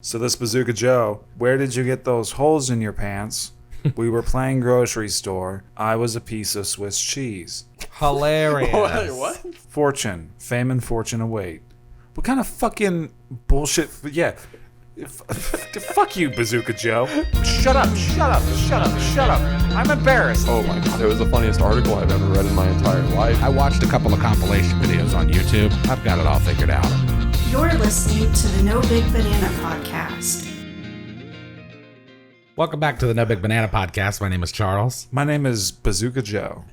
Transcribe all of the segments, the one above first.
So this Bazooka Joe, where did you get those holes in your pants? We were playing grocery store. I was a piece of Swiss cheese. Hilarious. Wait, what? Fortune. Fame and fortune await. What kind of fucking bullshit? Yeah. Fuck you, Bazooka Joe. Shut up, shut up, shut up, shut up. I'm embarrassed. Oh my god, it was the funniest article I've ever read in my entire life. I watched a couple of compilation videos on YouTube. I've got it all figured out. You're listening to the No Big Banana Podcast. Welcome back to the No Big Banana Podcast. My name is Charles. My name is Bazooka Joe.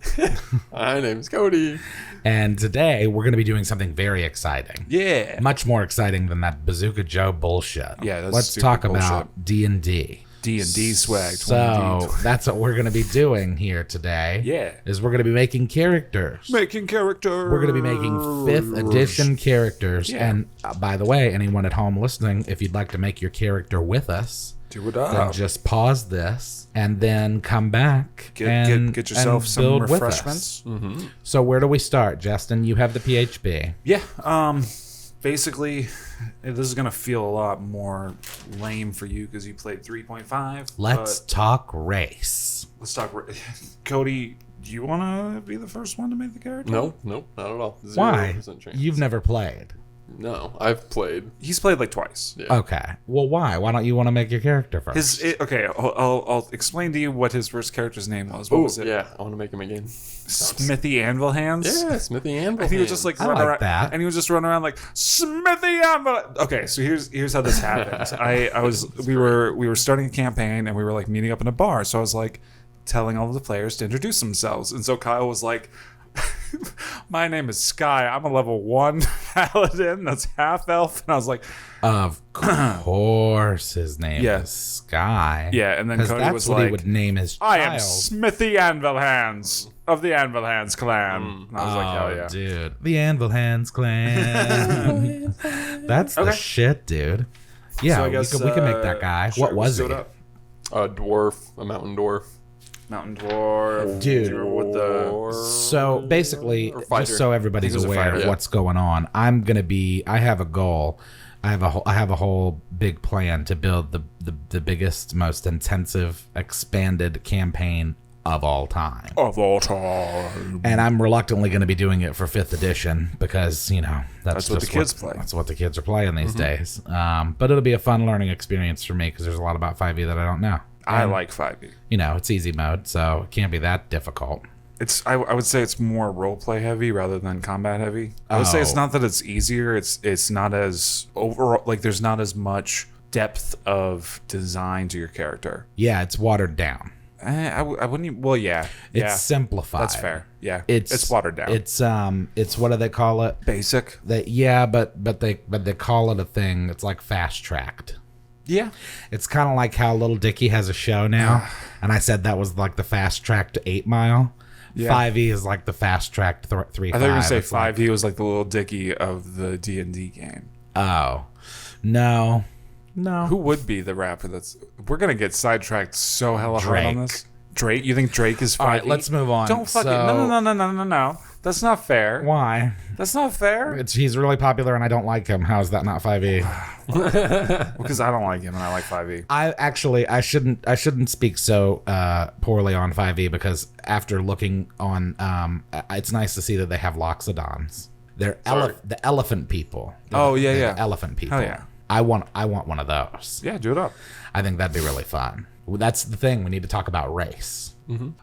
My name's Cody. And today we're going to be doing something very exciting. Yeah. Much more exciting than that Bazooka Joe bullshit. Yeah, that's Let's stupid talk bullshit. about D&D. D&D swag. So that's what we're going to be doing here today. Yeah. Is we're going to be making characters. Making characters. We're going to be making 5th edition characters. Yeah. And by the way, anyone at home listening, if you'd like to make your character with us, do it then up. just pause this and then come back Get yourself and some build with refreshments. us. Mm-hmm. So where do we start, Justin? You have the PHB. Yeah. Basically, this is gonna feel a lot more lame for you because you played 3.5. Let's talk race. Let's talk. Cody, do you want to be the first one to make the character? Nope, not at all. 0% Why? chance. You've never played. No, I've played. He's played like twice. Yeah. Okay. Well, why? Why don't you want to make your character first? I'll explain to you what his first character's name was. What was it? Yeah, I want to make him again. Smithy Anvil Hands? Yeah, Smithy Anvil. And he was just like I running like around, that. and he was just running around like Smithy Anvil. Okay, so here's how this happened. We were starting a campaign and we were like meeting up in a bar. So I was like telling all of the players to introduce themselves, and so Kyle was like, "My name is Sky. I'm a level 1 paladin. That's half elf." And I was like, Of course, his name Yeah. is Sky. Yeah, and then because Cody that's was what like, he would name his "I child. am Smithy Anvil Hands of the Anvil Hands clan." And I was like, "Hell yeah!" Dude, the Anvil Hands clan. That's the Okay. shit, dude. Yeah, So I guess, we can make that guy. sure, What was let's he? do it up. A dwarf, a mountain dwarf. Mountain dwarf, Dude. Do you remember what the So basically, Or fighter. just so everybody's I think it was a aware fighter, of yeah. what's going on, I have a goal. I have a whole big plan to build the biggest, most intensive, expanded campaign of all time. of all time? And I'm reluctantly going to be doing it for 5th edition because, you know, that's what just the kids play. That's what the kids are playing these days. But it'll be a fun learning experience for me because there's a lot about 5e that I don't know. I And, like 5e. you know, it's easy mode, so it can't be that difficult. I would say it's more roleplay heavy rather than combat heavy. I would say it's Oh. not that it's easier. It's not as overall, like there's not as much depth of design to your character. Yeah, it's watered down. I wouldn't even, well, yeah. It's Yeah. simplified. That's fair. Yeah. It's watered down. It's what do they call it? basic. But they call it a thing. It's like fast tracked. Yeah. It's kind of like how Little Dicky has a show now, and I said that was like the fast track to 8 Mile. Yeah. 5e is like the fast track to 3. I thought you were going to say 5e was like the little Dicky of the D&D game. Oh, no. Who would be the rapper that's... We're going to get sidetracked so hella hard on Drake. this. Drake? You think Drake is 5e? All right, let's move on. Don't fucking... So- No. That's not fair. Why? That's not fair. He's really popular, and I don't like him. How is that not 5e? Because I don't like him and I like 5e. I shouldn't speak so poorly on 5e because after looking on, it's nice to see that they have loxodons. They're the elephant people. Oh, yeah, They're yeah. the elephant people. Hell yeah. I want one of those. Yeah, do it up. I think that'd be really fun. Well, that's the thing. We need to talk about race.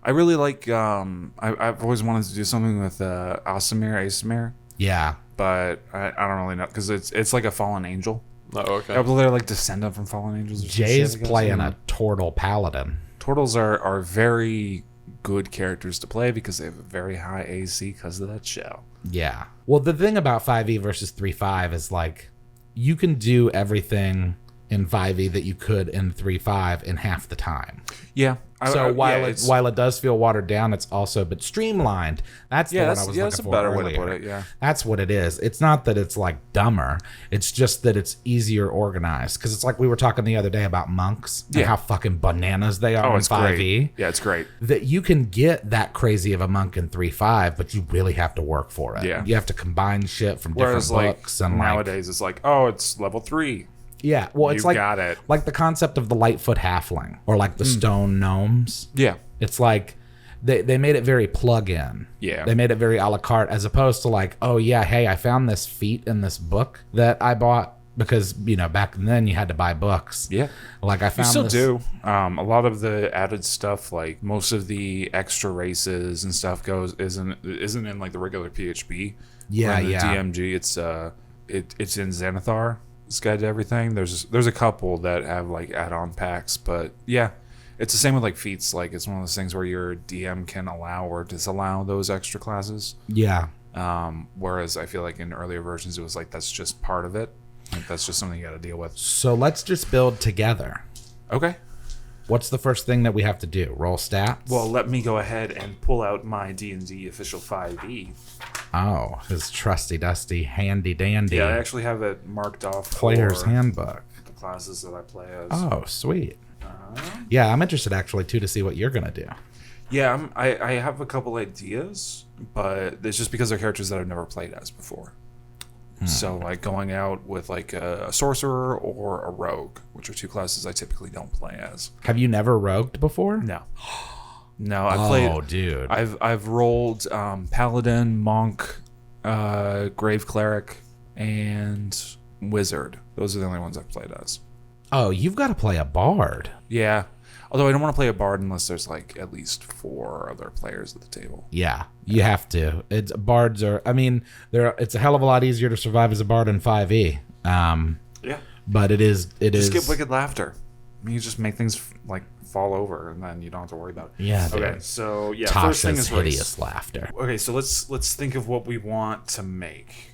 I really like... I've always wanted to do something with Asimir, Yeah. but I don't really know. Because it's like a fallen angel. Oh, okay. I believe they're like descendant from fallen angels. Or some Jay's shit, I guess. playing a turtle paladin. Turtles are very good characters to play because they have a very high AC because of that shell. Yeah. Well, the thing about 5e versus 3.5 is like you can do everything in 5e that you could in 3.5 in half the time. Yeah. So while it does feel watered down, it's also but streamlined. That's the word I was looking that's a for better earlier. way to put it. Yeah. That's what it is. It's not that it's like dumber. It's just that it's easier organized. Because it's like we were talking the other day about monks and Yeah. how fucking bananas they are in It's 5e. great. Yeah, it's great. That you can get that crazy of a monk in 3.5, but you really have to work for it. Yeah. You have to combine shit from Whereas different like books and nowadays it's like, oh, it's level 3. Yeah, well, it's You like got it. like the concept of the Lightfoot halfling or like the stone gnomes. Yeah. It's like they made it very plug-in. Yeah. They made it very a la carte as opposed to like, oh yeah, hey, I found this feat in this book that I bought because, back then you had to buy books. Yeah. Like I You found still this. do. A lot of the added stuff, like most of the extra races and stuff, isn't in like the regular PHB. Yeah, Or in the yeah. DMG, it's in Xanathar. It's Guide to Everything. There's a couple that have like add-on packs, but yeah, it's the same with like feats. Like it's one of those things where your DM can allow or disallow those extra classes. Yeah. Whereas I feel like in earlier versions it was like that's just part of it. Like that's just something you got to deal with. So let's just build together. Okay. What's the first thing that we have to do? Roll stats? Well, let me go ahead and pull out my D&D official 5e. Oh, his trusty dusty handy dandy Yeah, I actually have it marked off player's for handbook. the classes that I play as. Oh, sweet. Yeah, I'm interested actually too to see what you're gonna do. Yeah, I have a couple ideas, but it's just because they're characters that I've never played as before. So like going out with like a sorcerer or a rogue, which are two classes I typically don't play as. Have you never rogued before? No, I played. Oh, dude. I've rolled paladin, monk, grave cleric, and wizard. Those are the only ones I've played as. Oh, you've got to play a bard. Yeah, although I don't want to play a bard unless there's like at least 4 other players at the table. Yeah, you have to. It's bards are. I mean, it's a hell of a lot easier to survive as a bard in 5e. Yeah, But it is. just get wicked laughter. I mean, you just make things like fall over, and then you don't have to worry about it. Yeah. Okay, dude. so yeah, first thing Tasha's is race. hideous laughter. Okay, so let's think of what we want to make.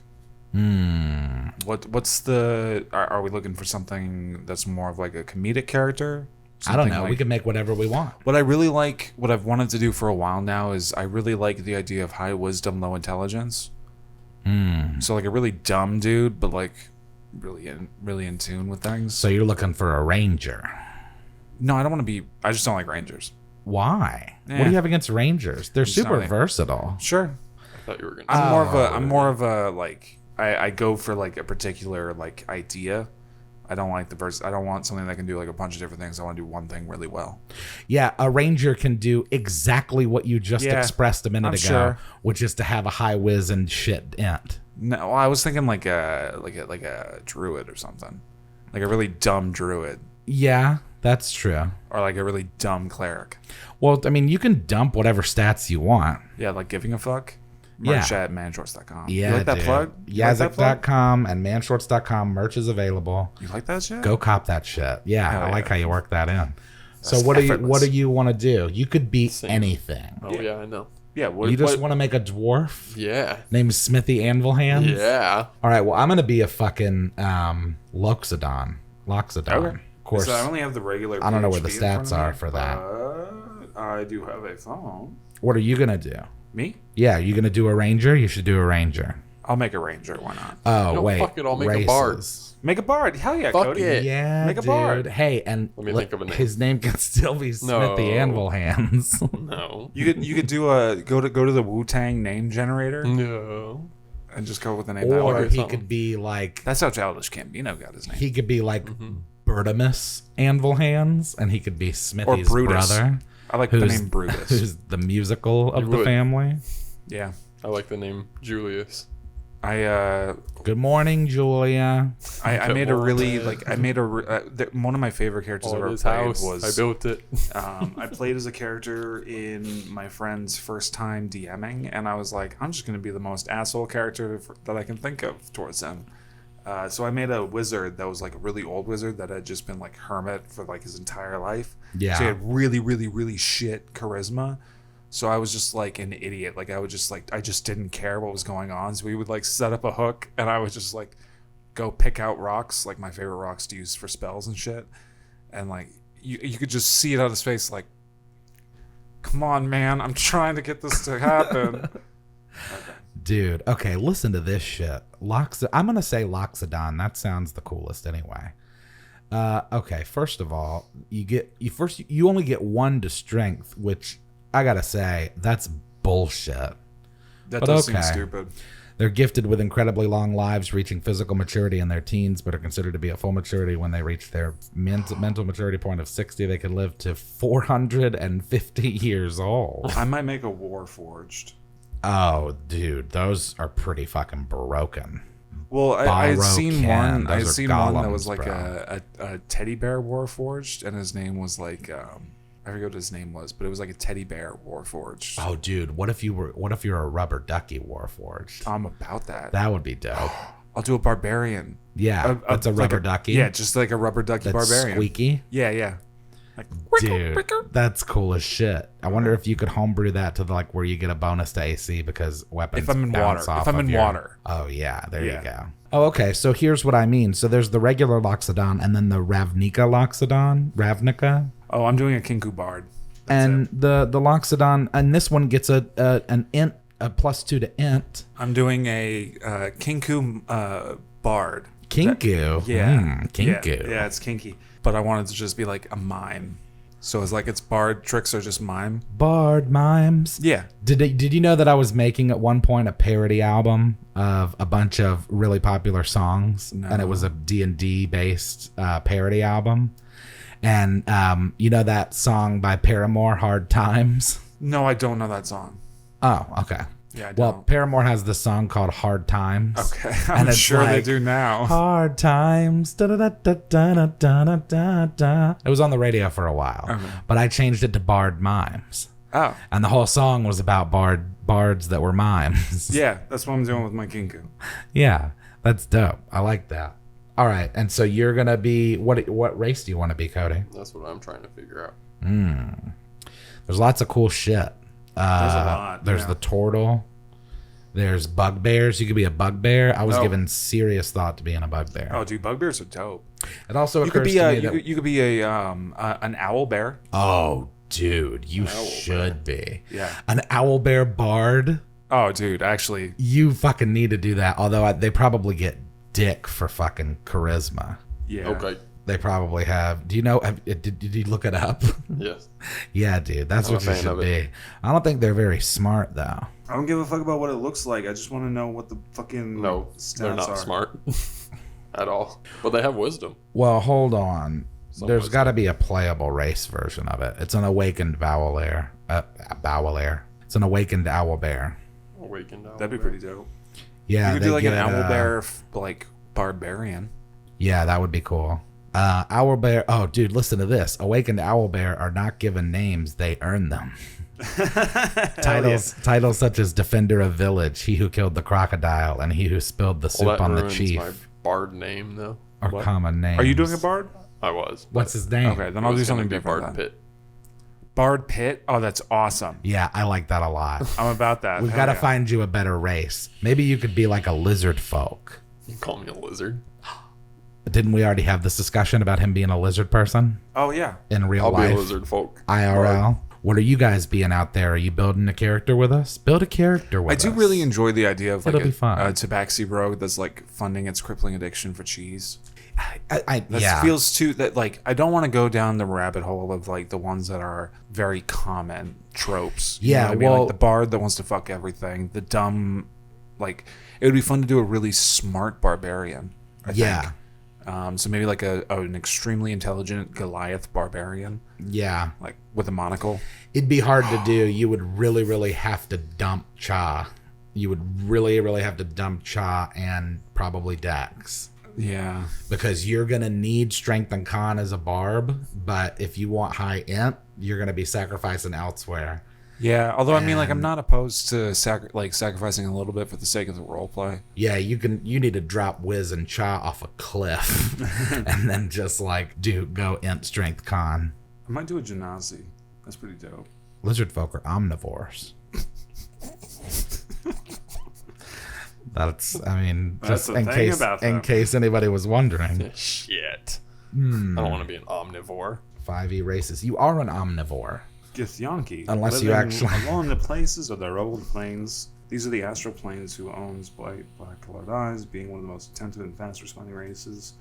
What's the? Are we looking for something that's more of like a comedic character? I don't Something know. like- We can make whatever we want. What I really like, what I've wanted to do for a while now, is I really like the idea of high wisdom, low intelligence. So like a really dumb dude, but like really in tune with things. So you're looking for a ranger. No, I don't want to be. I just don't like rangers. Why? What Eh. do you have against rangers? They're super sorry. versatile. Sure, I thought you were gonna. I'm more of a like. I go for like a particular like idea. I don't like I don't want something that can do like a bunch of different things. I want to do one thing really well. Yeah, a ranger can do exactly what you just Yeah, expressed a minute I'm ago, sure. which is to have a high whiz and shit int. No, I was thinking like a druid or something, like a really dumb druid, Yeah, that's true. or like a really dumb cleric. Well, I mean, you can dump whatever stats you want. Yeah, like giving a fuck. Yeah. Merch at manshorts.com. Yeah, You like that dude. plug? You like that plug? Yahzick.com and manshorts.com. Merch is available. You like that shit? Go cop that shit. Yeah, Hell I like yeah. how you work that in. So That's what effortless. do you want to do? You could be Same. anything. Oh yeah, I know. Yeah. What, You just what- want to make a dwarf Yeah. named Smithy Anvil Hands? Yeah. All right, well, I'm going to be a fucking Loxodon. Loxodon. Okay. Of course. So I only have the regular. I don't know where the PHP in front stats of me, are for that. but I do have a phone. What are you going to do? Me? Yeah, you going to do a ranger? You should do a ranger. I'll make a ranger. Why not? Oh, No, wait. fuck it, I'll make a bard. races. Make a bard. Hell yeah, Fuck Cody. it. Yeah, Make a dude. bard. Hey, and Let me think of a name. his name can still be Smithy Anvil Hands. No. You could do go to the Wu-Tang name generator No. and just go with the name that Or way. he something. could be like That's how Childish Gambino got his name. he could be like Mm-hmm. Bertimus Anvil Hands, and he could be Smithy's Brutus. brother, I like the name Brutus. who's the musical of You the would. family. Yeah. I like the name Julius. Good morning, Julia. I made a Good really morning. like I made a one of my favorite characters I've Oh, ever his played house. was I built it. I played as a character in my friend's first time DMing, and I was like, I'm just going to be the most asshole character that I can think of towards him. So I made a wizard that was like a really old wizard that had just been like hermit for like his entire life. Yeah. So he had really, really, really shit charisma. So I was just like an idiot. Like I would just like I just didn't care what was going on. So we would like set up a hook, and I would just like go pick out rocks, like my favorite rocks to use for spells and shit. And like you could just see it on his face, like, come on, man, I'm trying to get this to happen. Dude, okay, listen to this shit. I'm gonna say Loxodon. That sounds the coolest anyway. Okay, first of all, you only get 1 to strength, which I gotta say, that's bullshit. That But does okay. seem stupid. They're gifted with incredibly long lives, reaching physical maturity in their teens, but are considered to be at full maturity when they reach their mental maturity point of 60. They can live to 450 years old. I might make a Warforged. Oh, dude, those are pretty fucking broken. Well, I had seen one. I had Those are seen one that was golems, like bro. a teddy bear Warforged, and his name was like I forget what his name was, but it was like a teddy bear Warforged. Oh, dude, what if you're a rubber ducky Warforged? I'm about that. That would be dope. I'll do a barbarian. Yeah, that's a like rubber ducky. Yeah, just like a rubber ducky That's barbarian. squeaky. Yeah. Like, Dude, that's cool as shit. I wonder if you could homebrew that to like where you get a bonus to AC because weapons. If I'm in bounce water. off If I'm of in your- water. Oh yeah, there Yeah. you go. Oh, okay. So here's what I mean. So there's the regular Loxodon and then the Ravnica Loxodon, Ravnica, Oh, I'm doing a Kinku Bard. and the Loxodon, and this one gets an int, a +2 to int. I'm doing a Kinku Bard. Kinku. Yeah. Kinku. Yeah, it's kinky. But I wanted to just be like a mime. So it's like its bard tricks are just mime. Bard mimes. Yeah. Did you know that I was making at one point a parody album of a bunch of really popular songs, No. and it was a D&D based parody album, and you know that song by Paramore, Hard Times? No, I don't know that song. Oh, okay. Yeah, I Well, don't. Paramore has this song called Hard Times. Okay. And I'm it's sure they like, do now. Hard Times. Da, da, da, da, da, da, da, da, da. It was on the radio for a while, Okay. but I changed it to Bard Mimes. Oh. And the whole song was about bards that were mimes. Yeah, that's what I'm doing with my Kinku. Yeah, that's dope. I like that. All right, and so you're gonna be what race do you want to be, Cody? That's what I'm trying to figure out. There's lots of cool shit. There's a lot. There's yeah. the turtle. There's bugbears. You could be a bugbear. I was Oh. given serious thought to being a bugbear. Oh, dude, bugbears are dope. It also You could occurs be to a me that you could be a an owl bear. oh, dude, you owl should be. Yeah. An owl bear bard. Oh, dude, actually, You fucking need to do that. Although they probably get dick for fucking charisma. yeah. Okay. They probably have. Do you know? Did you look it up? Yes. Yeah, dude. That's I'm what a you fan should of it. be. I don't think they're very smart though. I don't give a fuck about what it looks like. I just want to know what the fucking No, stats they're not are. smart at all. But they have wisdom. Well, hold on. There's wisdom. got to be a playable race version of it. It's an awakened Bowelair. Bowelair. It's an awakened owlbear. Awakened owl That'd be bear. pretty dope. Yeah, You could they do like an get, owl bear, like barbarian. Yeah, that would be cool. Owlbear. Oh, dude, listen to this. Awakened owlbear are not given names; they earn them. Titles such as Defender of Village, He Who Killed the Crocodile, and He Who Spilled the Well, Soup that on the ruins Chief my bard name, though. are What? common names. Are you doing a bard? I was. What's his name? Okay, then It I'll was do gonna something be different. Bard then. Pitt. Bard Pitt. Oh, that's awesome. Yeah, I like that a lot. I'm about that. We've Hell got to yeah. find you a better race. Maybe you could be like a lizard folk. You can call me a lizard. Didn't we already have this discussion about him being a lizard person Oh yeah. in real I'll life? be a lizard folk. IRL. What are you guys being out there? Are you building a character with us? Build a character with I us. do really enjoy the idea of like It'll be fun. a tabaxi rogue that's like funding its crippling addiction for cheese. I That yeah. feels too that like I don't want to go down the rabbit hole of like the ones that are very common tropes. You Yeah, know what I mean? well- Like the bard that wants to fuck everything, the dumb, like it would be fun to do a really smart barbarian. I Yeah. think. So maybe like an extremely intelligent Goliath barbarian, Yeah. like with a monocle. It'd be hard to do. You would really, really have to dump Cha. You would really, really have to dump Cha and probably Dex. Yeah. Because you're going to need strength and con as a barb, but if you want high int, you're going to be sacrificing elsewhere. Yeah, although I mean, like, I'm And- not opposed to sacrificing a little bit for the sake of the role play. Yeah, you need to drop Wiz and Cha off a cliff and then just like go int strength con. I might do a Genasi. That's pretty dope. Lizard folk are omnivores. That's, I mean, That's just the thing about in them. case anybody was wondering. Shit. Hmm. I don't want to be an omnivore. 5e races. You are an omnivore. Githyanki. Unless you actually- along the places of the rolled plains. These are the astral planes who owns black colored eyes, being one of the most attentive and fast responding races.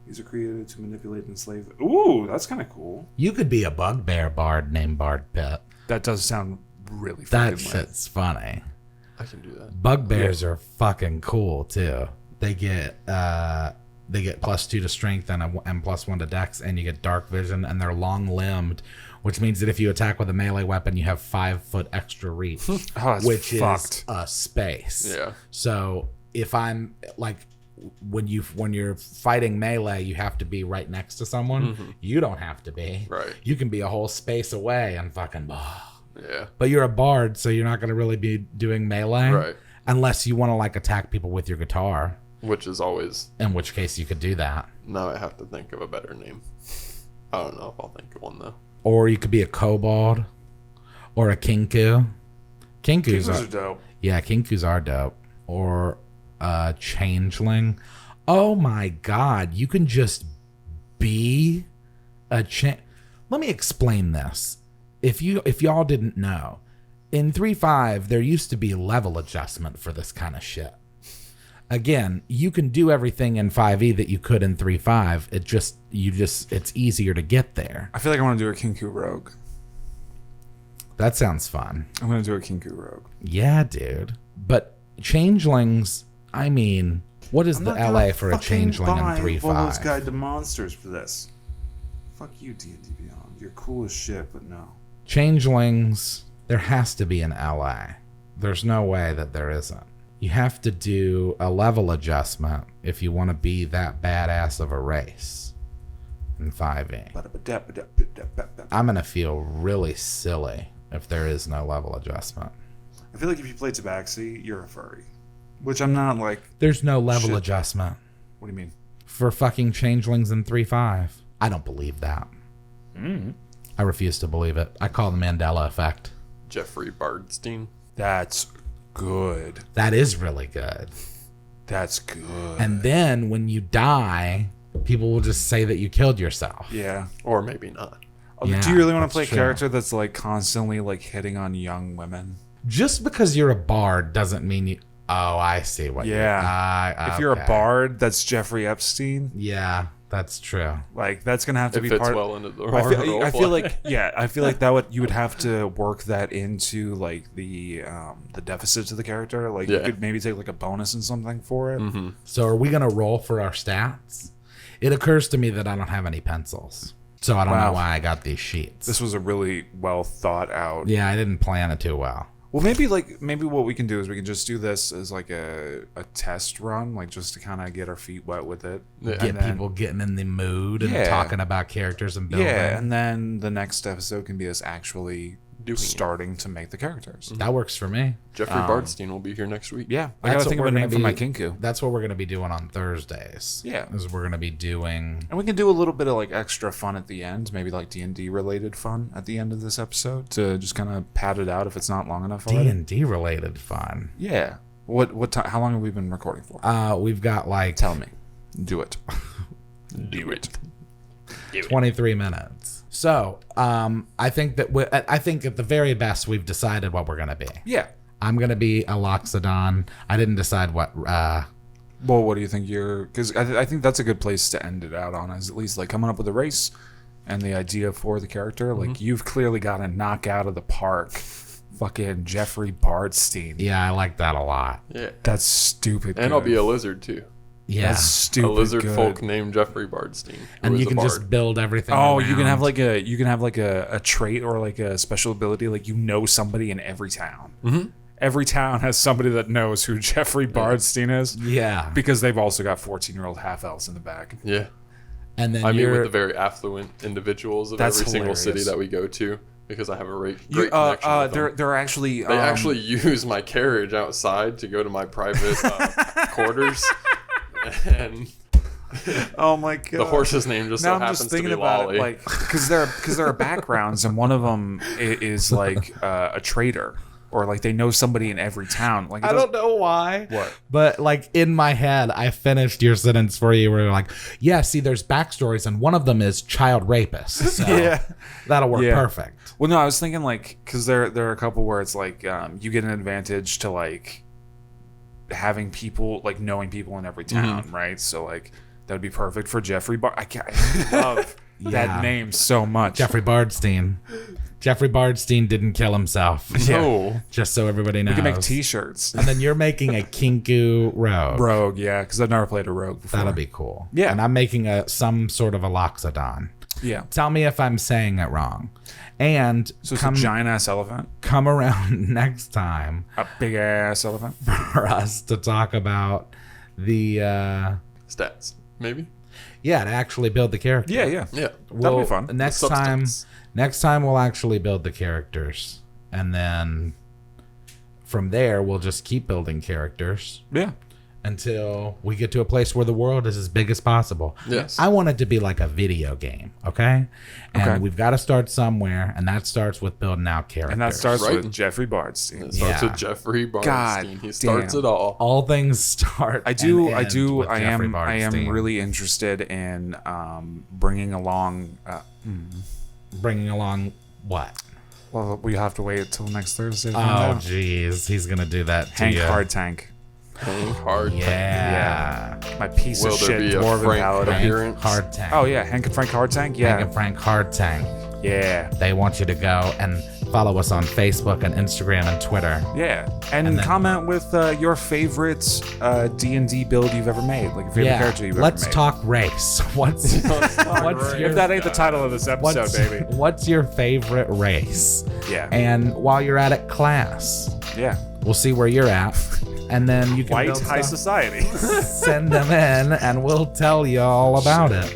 These are created to manipulate and enslave. Ooh, that's kind of cool. You could be a bugbear bard named Bard Pitt. That does sound really That fucking lit. shit's funny. I can do that. Bugbears are fucking cool too. They get +2 to strength and +1 to dex, and you get dark vision, and they're long limbed, which means that if you attack with a melee weapon, you have 5 foot extra reach, which fucked. is a space. Yeah. So if I'm like, when you're fighting melee, you have to be right next to someone. You don't have to be. Right. You can be a whole space away and fucking. Yeah. But you're a bard, so you're not going to really be doing melee, Right. unless you want to like attack people with your guitar. Which is always. In which case, you could do that. Now I have to think of a better name. I don't know if I'll think of one though. Or you could be a kobold, or a kinku. Kinkus Those are dope. Yeah, kinkus are dope. Or a changeling. Oh my god, you can just be a Let me explain this. If y'all didn't know, in 3.5 there used to be level adjustment for this kind of shit. Again, you can do everything in 5e that you could in 3.5. It's easier to get there. I feel like I want to do a Kinku Rogue. That sounds fun. I'm going to do a Kinku Rogue. Yeah, dude. But changelings, I mean, what is the LA for a changeling in 3.5? Volvo's Guide to Monsters for this. Fuck you, D&D Beyond. You're cool as shit, but no. Changelings, there has to be an LA. There's no way that there isn't. You have to do a level adjustment if you want to be that badass of a race in 5e. I'm going to feel really silly if there is no level adjustment. I feel like if you play Tabaxi, you're a furry. Which I'm not like... There's no level Shit. adjustment. What do you mean? For fucking changelings in 3.5. I don't believe that. I refuse to believe it. I call the Mandela effect. Jeffrey Bardstein. That's good. That is really good. That's good. And then when you die, people will just say that you killed yourself. Yeah. Or maybe not. Yeah, do you really want that's to play a true. character that's like constantly like hitting on young women? Just because you're a bard doesn't mean you... Oh, I see what Yeah. If you're a okay. bard that's Jeffrey Epstein, Yeah, that's true. like that's gonna have to It be fits part. well into the I feel role like I feel like you would have to work that into like the deficits of the character. Like you Yeah. could maybe take like a bonus and something for it. So are we going to roll for our stats? It occurs to me that I don't have any pencils. So I don't know why I got these sheets. This was a really well thought out. Yeah, I didn't plan it too well. Well, maybe what we can do is we can just do this as like a test run, like just to kind of get our feet wet with it. Yeah. Get people getting in the mood and Yeah. talking about characters and building. Yeah, and then the next episode can be us actually Doing it. starting to make the characters. That works for me. Jeffrey Bardstein will be here next week. Yeah, I That's gotta what think of we're a name gonna for my be- Kinku. That's what we're going to be doing on Thursdays. Yeah. Is we're going to be doing... And we can do a little bit of like extra fun at the end, maybe like D&D related fun at the end of this episode to just kind of pad it out if it's not long enough already. D&D related fun. Yeah. What time? How long have we been recording for? We've got like Tell me. Do it. Do it. 23 minutes. So, I think that I think at the very best we've decided what we're going to be. Yeah. I'm going to be a Loxodon. I didn't decide what Well, what do you think because I think that's a good place to end it out on, is at least like coming up with a race and the idea for the character. Like you've clearly got to knock out of the park fucking Jeffrey Bardstein. Yeah, I like that a lot. Yeah. That's stupid. And good. I'll be a lizard too. Yeah. That's stupid. A lizard good. folk named Jeffrey Bardstein. And who you is a can bard. just build everything Oh, you can around. have like a trait or like a special ability, like you know somebody in every town. Mhm. Every town has somebody that knows who Jeffrey Bardstein is. Yeah. Because they've also got 14-year-old half elves in the back. Yeah. And then I meet you're with the very affluent individuals of That's every single city hilarious. that we go to because I have a great You, connection with them. they're actually They actually use my carriage outside to go to my private quarters. And oh my god, the horse's name just now so I'm happens just to thinking be about Lolly. it, like because there are backgrounds, and one of them is like a trader, or like they know somebody in every town. Like it I doesn't- don't know why. What? But like in my head, I finished your sentence for you where you're like, yeah, see, there's backstories, and one of them is child rapists. So Yeah. that'll work Yeah. perfect. Well, no, I was thinking like because there are a couple where it's like you get an advantage to like having people like knowing people in every town, right? So like that would be perfect for Jeffrey I love Yeah. that name so much. Jeffrey Bardstein. Jeffrey Bardstein didn't kill himself. No. Just so everybody knows. We can make T-shirts. And then you're making a Kinku rogue. Rogue, yeah, because I've never played a rogue before. That'll be cool. Yeah. And I'm making some sort of a Loxodon. Yeah. Tell me if I'm saying it wrong. And So it's a giant ass elephant, come around next time a big ass elephant. for us to talk about the Stats, maybe? to actually build the character. Yeah, yeah. Yeah. That'll be fun. Next The time substance. we'll actually build the characters, and then from there we'll just keep building characters Yeah. until we get to a place where the world is as big as possible. Yes. I want it to be like a video game, okay? And Okay. we've got to start somewhere, and that starts with building out characters. And that starts Right. with Jeffrey Bardstein. It starts Yeah. with Jeffrey Bardstein. God He starts damn. it all. all things start. I and end with I Jeffrey am Bardstein. really interested in bringing along. Bringing along what? Well, we have to wait till next Thursday. To find Oh, out. jeez, he's gonna do that to Hank you. Hard Tank. Hank Hard. Yeah. My piece Will of there shit be a dwarven Frank paladin. appearance? Hard Tank. Oh yeah, Hank and Frank Hard Tank. Hank Yeah, and Frank Hard Tank. yeah, They want you to go and follow us on Facebook and Instagram and Twitter. yeah. And, And then- comment with your favorite D&D build you've ever made, like your favorite character you've Let's ever made. talk race. What's your If that ain't the title of this episode, what's, baby. what's your favorite race? Yeah, And while you're at it, class. yeah. We'll see where you're at, and then you can White build high stuff. society. Send them in, and we'll tell you all about it.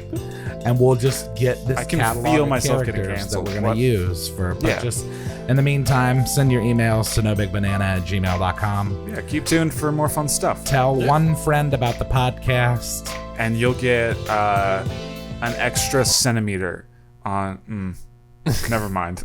And we'll just get this I can catalog feel of myself getting characters canceled. that we're going What? to use for. But Yeah. just in the meantime, send your emails to nobigbanana@gmail.com. Yeah, keep tuned for more fun stuff. Tell one friend about the podcast. And you'll get an extra centimeter on. Never mind.